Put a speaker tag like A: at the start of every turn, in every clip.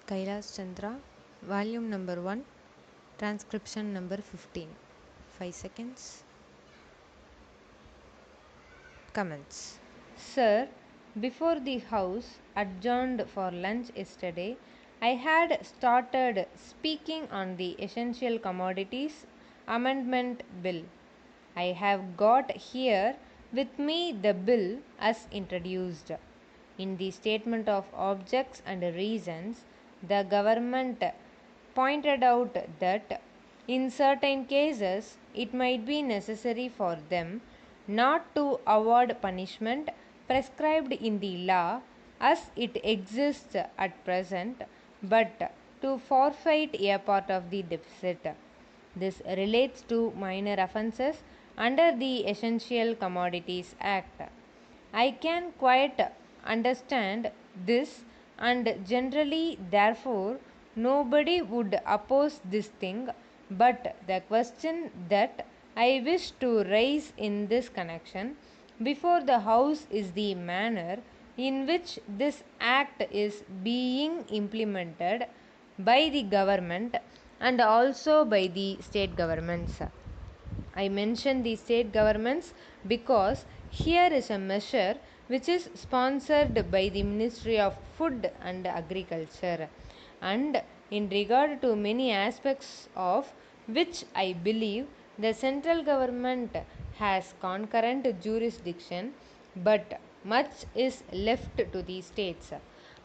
A: Kailas Chandra, volume number 1, transcription number 15. 5 seconds. Comments.
B: Sir, before the House adjourned for lunch yesterday, I had started speaking on the Essential Commodities Amendment Bill. I have got here with me the bill as introduced. In the statement of objects and reasons, the government pointed out that in certain cases it might be necessary for them not to award punishment prescribed in the law as it exists at present, but to forfeit a part of the deficit. This relates to minor offences under the Essential Commodities Act. I can quite understand this, and generally, therefore, nobody would oppose this thing. But the question that I wish to raise in this connection before the House is the manner in which this act is being implemented by the government and also by the state governments. I mention the state governments because here is a measure which is sponsored by the Ministry of Food and Agriculture, and in regard to many aspects of which I believe the central government has concurrent jurisdiction, but much is left to the states.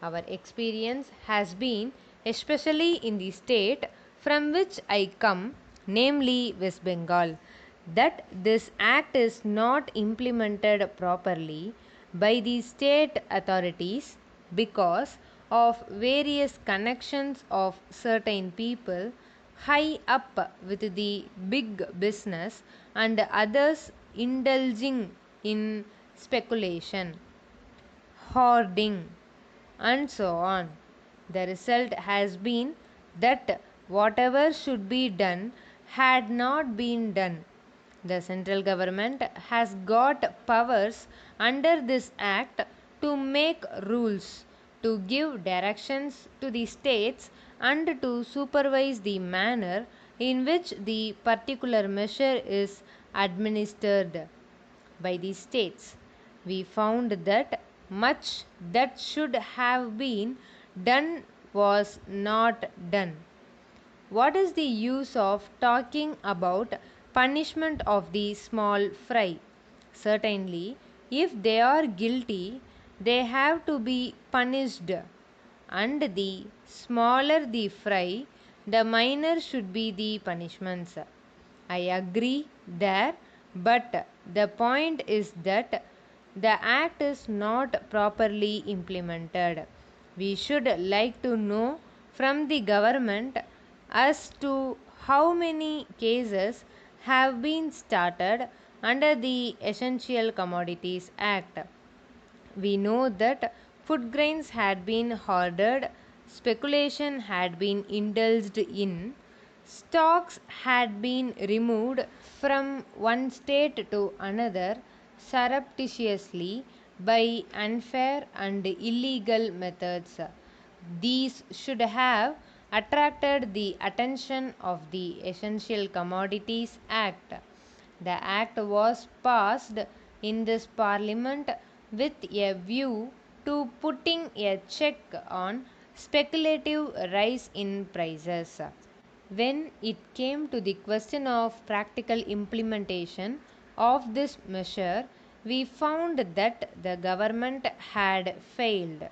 B: Our experience has been, especially in the state from which I come, namely West Bengal, that this act is not implemented properly by the state authorities because of various connections of certain people high up with the big business and others indulging in speculation, hoarding, and so on. The result has been that whatever should be done had not been done. The central government has got powers under this act to make rules, to give directions to the states, and to supervise the manner in which the particular measure is administered by the states. We found that much that should have been done was not done. What is the use of talking about punishment of the small fry? Certainly, if they are guilty, they have to be punished, and the smaller the fry, the minor should be the punishments. I agree there, but the point is that the act is not properly implemented. We should like to know from the government as to how many cases have been started under the Essential Commodities Act. We know that food grains had been hoarded, speculation had been indulged in, stocks had been removed from one state to another surreptitiously by unfair and illegal methods. These should have attracted the attention of the Essential Commodities Act. The act was passed in this parliament with a view to putting a check on speculative rise in prices. When it came to the question of practical implementation of this measure, we found that the government had failed.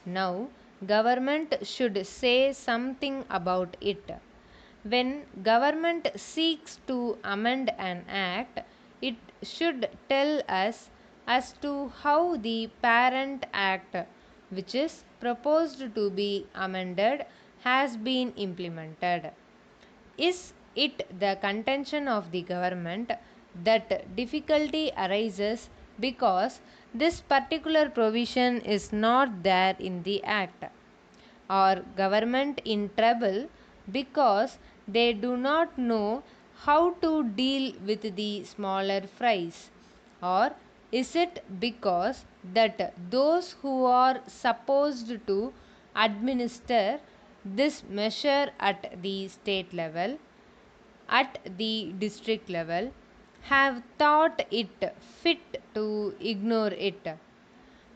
B: Now, government should say something about it. When government seeks to amend an act, it should tell us as to how the parent act, which is proposed to be amended, has been implemented. Is it the contention of the government that difficulty arises because this particular provision is not there in the act? Or government in trouble because they do not know how to deal with the smaller fries? Or is it because that those who are supposed to administer this measure at the state level, at the district level, have thought it fit to ignore it,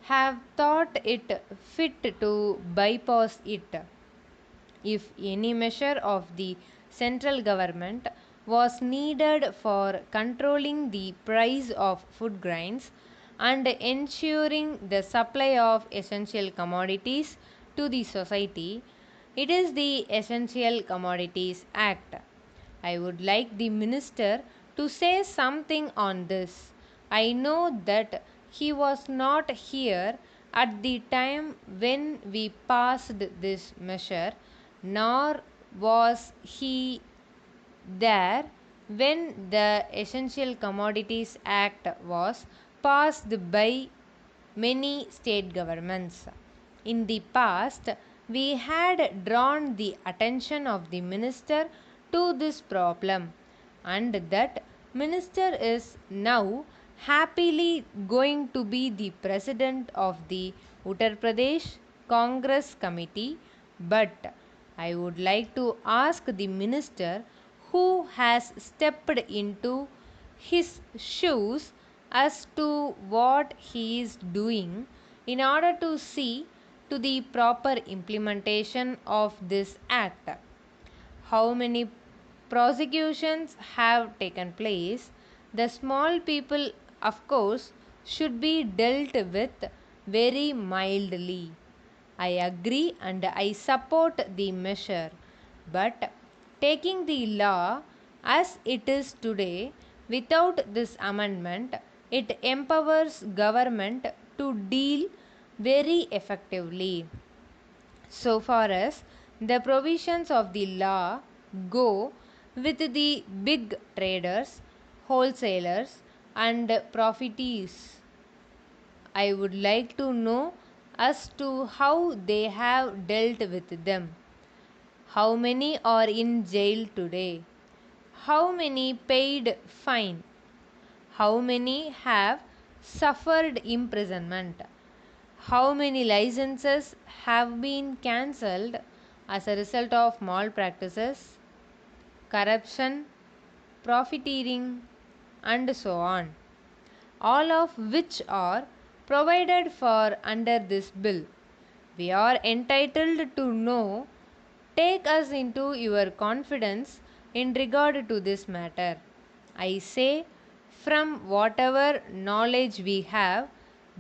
B: have thought it fit to bypass it. If any measure of the central government was needed for controlling the price of food grains and ensuring the supply of essential commodities to the society, it is the Essential Commodities Act. I would like the minister to say something on this. I know that he was not here at the time when we passed this measure, nor was he there when the Essential Commodities Act was passed by many state governments. In the past, we had drawn the attention of the minister to this problem, and that minister is now happily going to be the president of the Uttar Pradesh Congress Committee. But I would like to ask the minister who has stepped into his shoes as to what he is doing in order to see to the proper implementation of this act. How many prosecutions have taken place? The small people, of course, should be dealt with very mildly. I agree and I support the measure, but taking the law as it is today without this amendment, it empowers government to deal very effectively. So far as the provisions of the law go with the big traders, wholesalers, and profiteers, I would like to know as to how they have dealt with them. How many are in jail today? How many paid fine? How many have suffered imprisonment? How many licenses have been cancelled as a result of malpractices, corruption, profiteering, and so on, all of which are provided for under this bill. We are entitled to know. Take us into your confidence in regard to this matter. I say, from whatever knowledge we have,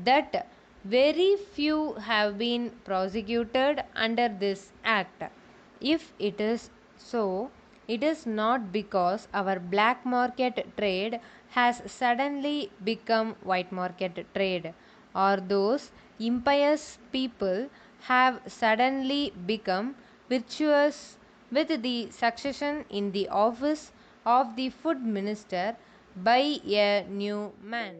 B: that very few have been prosecuted under this act. If it is so, it is not because our black market trade has suddenly become white market trade, or those impious people have suddenly become virtuous with the succession in the office of the food minister by a new man.